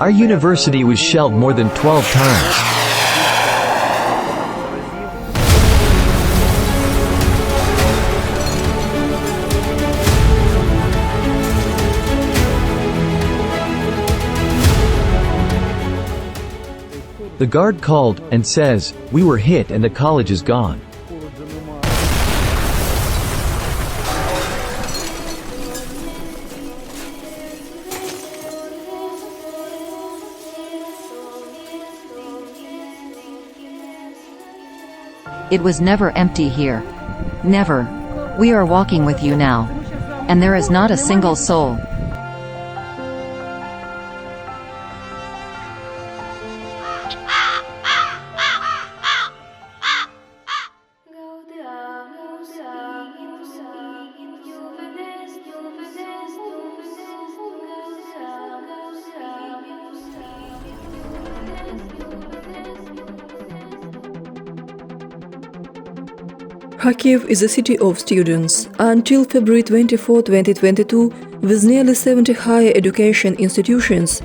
Our university was shelled more than 12 times. The guard called and says, "We were hit and the college is gone." It was never empty here. Never. We are walking with you now. And there is not a single soul. Kharkiv is a city of students. Until February 24, 2022, with nearly 70 higher education institutions,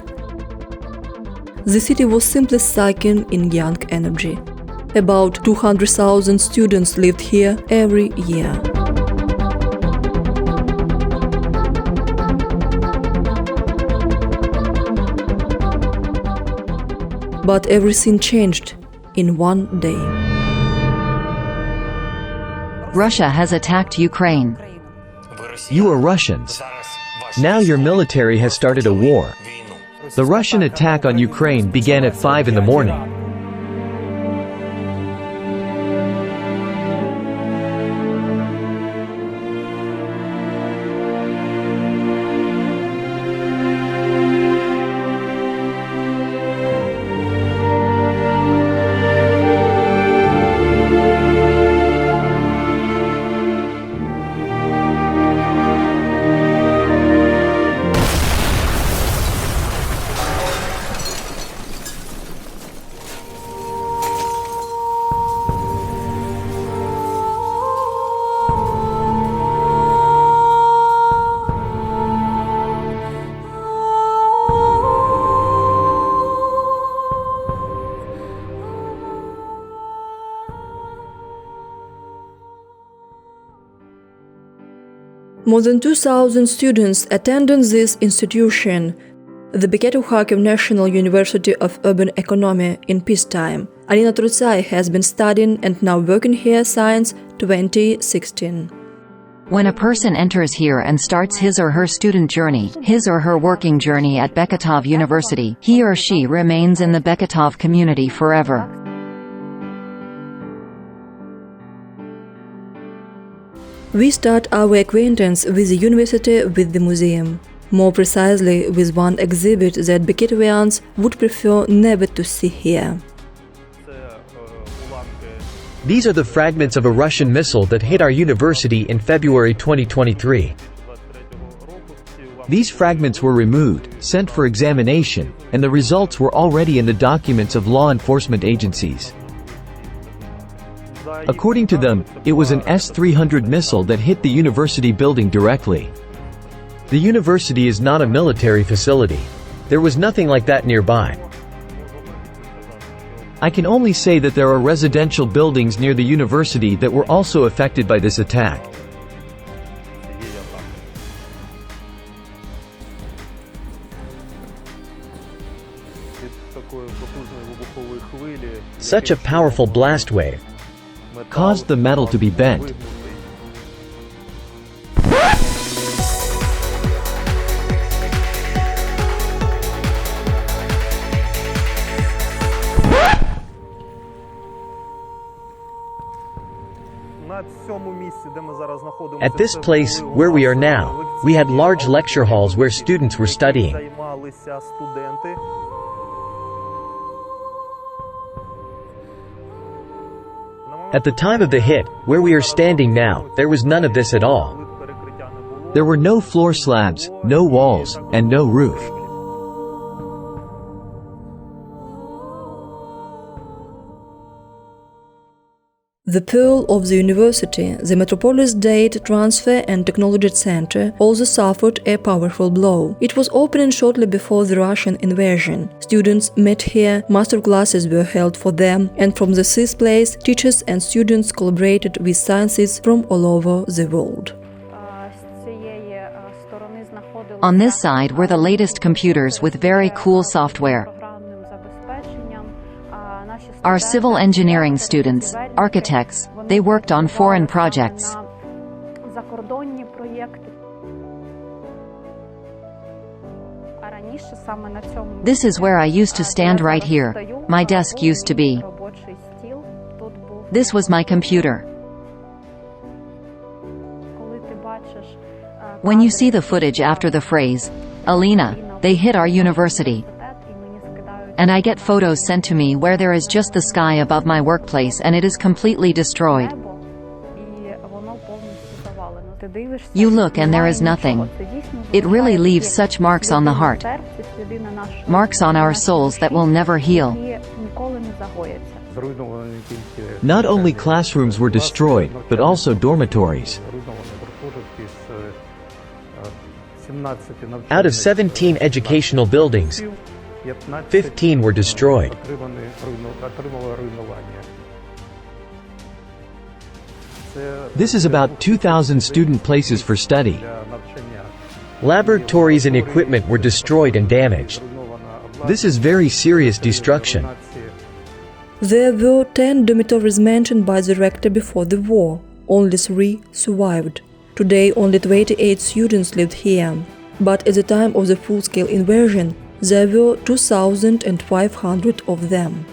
the city was simply sucking in young energy. About 200,000 students lived here every year. But everything changed in one day. Russia has attacked Ukraine. You are Russians. Now your military has started a war. The Russian attack on Ukraine began at 5 in the morning. More than 2,000 students attended this institution, the Beketov Kharkiv National University of Urban Economy in peacetime. Alina Trutsai has been studying and now working here since 2016. When a person enters here and starts his or her student journey, his or her working journey at Beketov University, he or she remains in the Beketov community forever. We start our acquaintance with the university with the museum. More precisely, with one exhibit that Beketovians would prefer never to see here. These are the fragments of a Russian missile that hit our university in February 2023. These fragments were removed, sent for examination, and the results were already in the documents of law enforcement agencies. According to them, it was an S-300 missile that hit the university building directly. The university is not a military facility. There was nothing like that nearby. I can only say that there are residential buildings near the university that were also affected by this attack. Such a powerful blast wave caused the metal to be bent. At this place, where we are now, we had large lecture halls where students were studying. At the time of the hit, where we are standing now, there was none of this at all. There were no floor slabs, no walls, and no roof. The pearl of the university, the Metropolis Data Transfer and Technology Center, also suffered a powerful blow. It was opened shortly before the Russian invasion. Students met here, master classes were held for them, and from this place, teachers and students collaborated with scientists from all over the world. On this side were the latest computers with very cool software. Our civil engineering students, architects, they worked on foreign projects. This is where I used to stand right here. My desk used to be. This was my computer. When you see the footage after the phrase, Alina, they hit our university. And I get photos sent to me where there is just the sky above my workplace and it is completely destroyed. You look and there is nothing. It really leaves such marks on the heart. Marks on our souls that will never heal. Not only classrooms were destroyed, but also dormitories. Out of 17 educational buildings, 15 were destroyed. This is about 2,000 student places for study. Laboratories and equipment were destroyed and damaged. This is very serious destruction. There were 10 dormitories mentioned by the rector before the war. Only 3 survived. Today only 28 students lived here. But at the time of the full-scale invasion, there were 2,500 of them.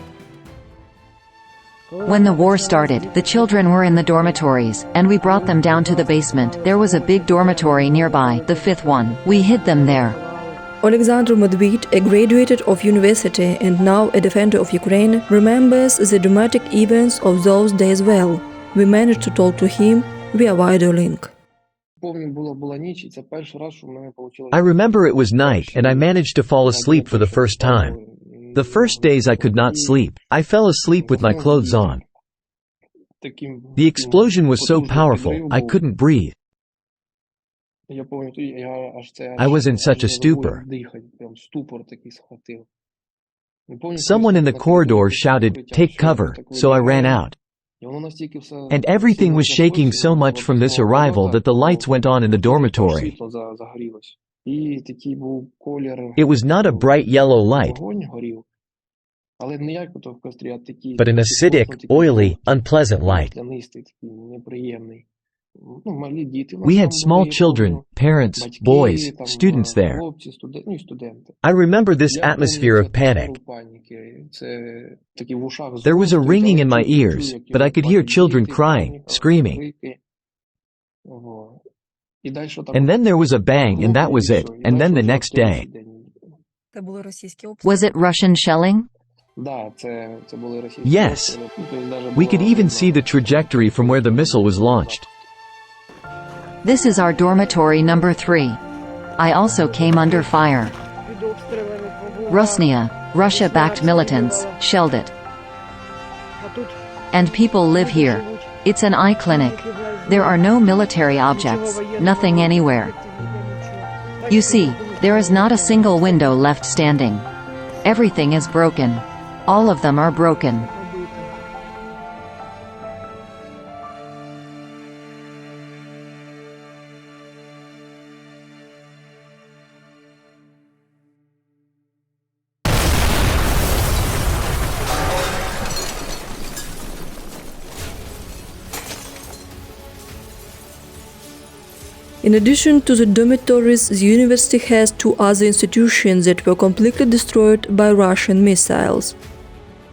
When the war started, the children were in the dormitories, and we brought them down to the basement. There was a big dormitory nearby, the 5th one. We hid them there. Alexander Medved, a graduate of university and now a defender of Ukraine, remembers the dramatic events of those days well. We managed to talk to him via video link. I remember it was night and I managed to fall asleep for the first time. The first days I could not sleep. I fell asleep with my clothes on. The explosion was so powerful, I couldn't breathe. I was in such a stupor. Someone in the corridor shouted, "Take cover," so I ran out. And everything was shaking so much from this arrival that the lights went on in the dormitory. It was not a bright yellow light, but an acidic, oily, unpleasant light. We had small children, parents, boys, students there. I remember this atmosphere of panic. There was a ringing in my ears, but I could hear children crying, screaming. And then there was a bang and that was it, and then the next day. Was it Russian shelling? Yes. We could even see the trajectory from where the missile was launched. This is our dormitory number 3. I also came under fire. Rosnia, Russia-backed militants, shelled it. And people live here. It's an eye clinic. There are no military objects, nothing anywhere. You see, there is not a single window left standing. Everything is broken. All of them are broken. In addition to the dormitories, the university has 2 other institutions that were completely destroyed by Russian missiles.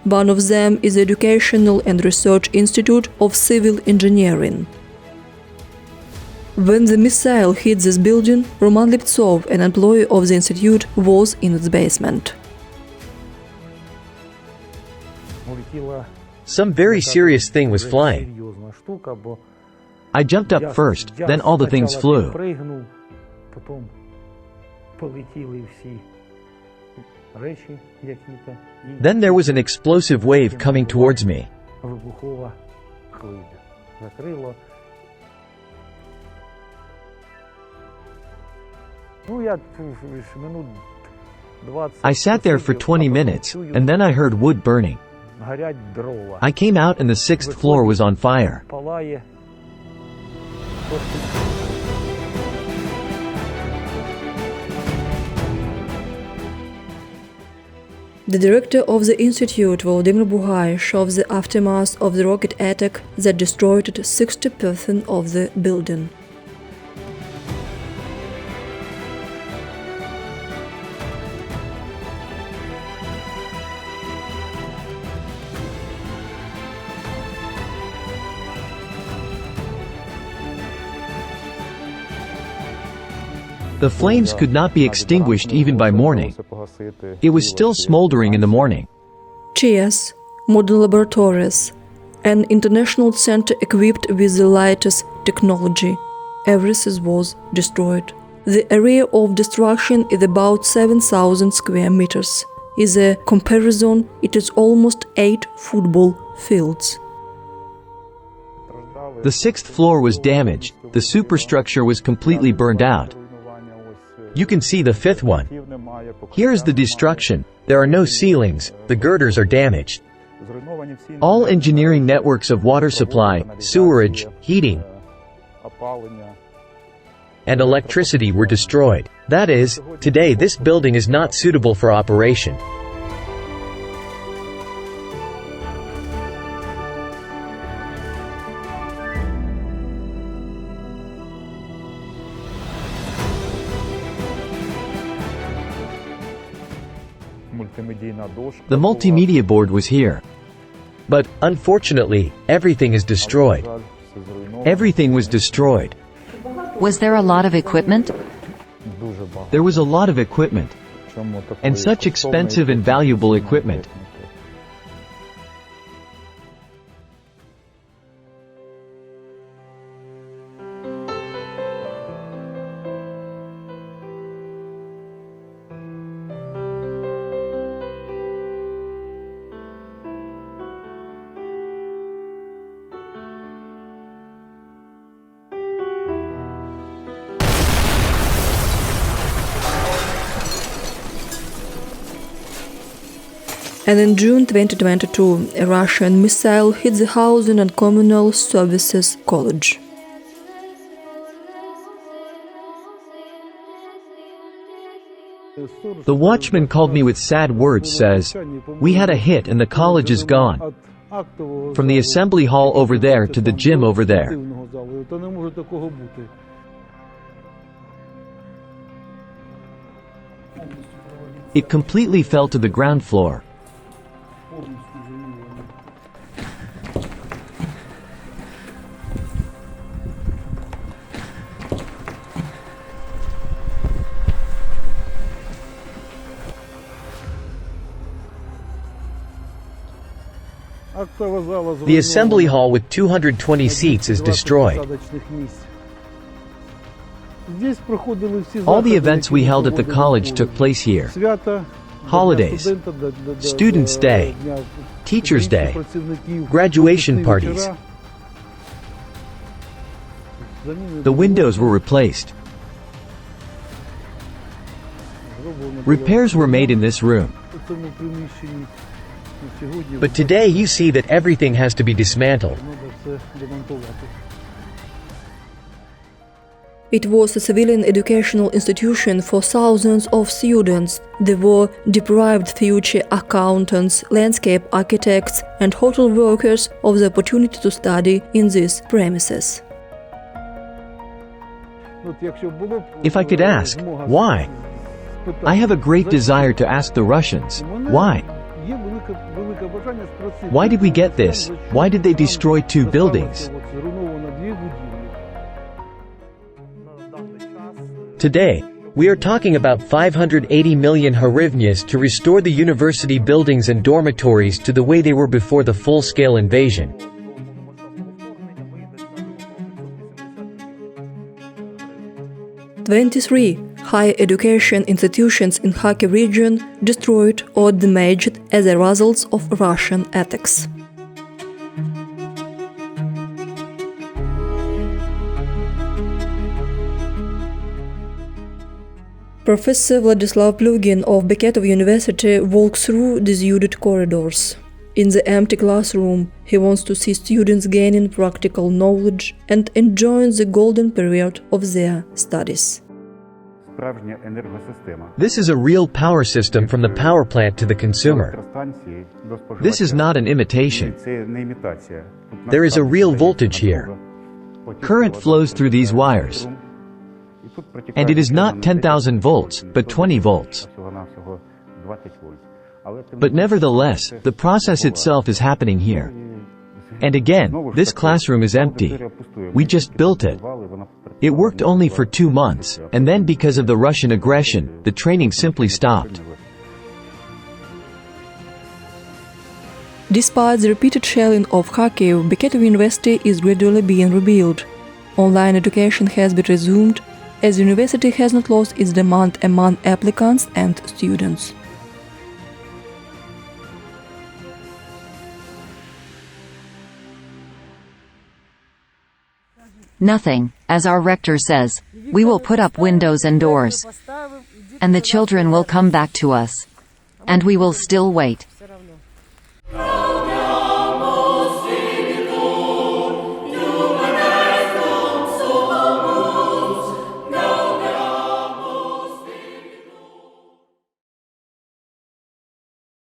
One of them is the Educational and Research Institute of Civil Engineering. When the missile hit this building, Roman Liptsov, an employee of the institute, was in its basement. Some very serious thing was flying. I jumped up first, then all the things flew. Then there was an explosive wave coming towards me. I sat there for 20 minutes, and then I heard wood burning. I came out and the 6th floor was on fire. The director of the institute, Volodymyr Babayev, shows the aftermath of the rocket attack that destroyed 60% of the building. The flames could not be extinguished even by morning. It was still smoldering in the morning. Chairs, modern laboratories, an international center equipped with the latest technology. Everything was destroyed. The area of destruction is about 7,000 square meters. As a comparison, it is almost 8 football fields. The 6th floor was damaged. The superstructure was completely burned out. You can see the 5th one. Here is the destruction. There are no ceilings. The girders are damaged. All engineering networks of water supply, sewerage, heating, and electricity were destroyed. That is, today this building is not suitable for operation. The multimedia board was here. But, unfortunately, everything is destroyed. Everything was destroyed. Was there a lot of equipment? There was a lot of equipment. And such expensive and valuable equipment. And in June 2022, a Russian missile hit the Housing and Communal Services College. The watchman called me with sad words, says, "We had a hit and the college is gone. From the assembly hall over there to the gym over there." It completely fell to the ground floor. The assembly hall with 220 seats is destroyed. All the events we held at the college took place here. Holidays, Students' Day, Teachers' Day, graduation parties. The windows were replaced. Repairs were made in this room. But today you see that everything has to be dismantled. It was a civilian educational institution for thousands of students. They were deprived future accountants, landscape architects, and hotel workers of the opportunity to study in these premises. If I could ask, why? I have a great desire to ask the Russians, why? Why did we get this? Why did they destroy 2 buildings? Today, we are talking about 580 million hryvnias to restore the university buildings and dormitories to the way they were before the full-scale invasion. "23 higher education institutions in Kharkiv region destroyed or damaged as a result of Russian attacks." Professor Vladislav Plugin of Beketov University walks through deserted corridors. In the empty classroom, he wants to see students gaining practical knowledge and enjoying the golden period of their studies. This is a real power system from the power plant to the consumer. This is not an imitation. There is a real voltage here. Current flows through these wires. And it is not 10,000 volts, but 20 volts. But nevertheless, the process itself is happening here. And again, this classroom is empty. We just built it. It worked only for 2 months, and then because of the Russian aggression, the training simply stopped. Despite the repeated shelling of Kharkiv, Beketov University is gradually being rebuilt. Online education has been resumed, as the university has not lost its demand among applicants and students. Nothing, as our rector says. We will put up windows and doors. And the children will come back to us. And we will still wait.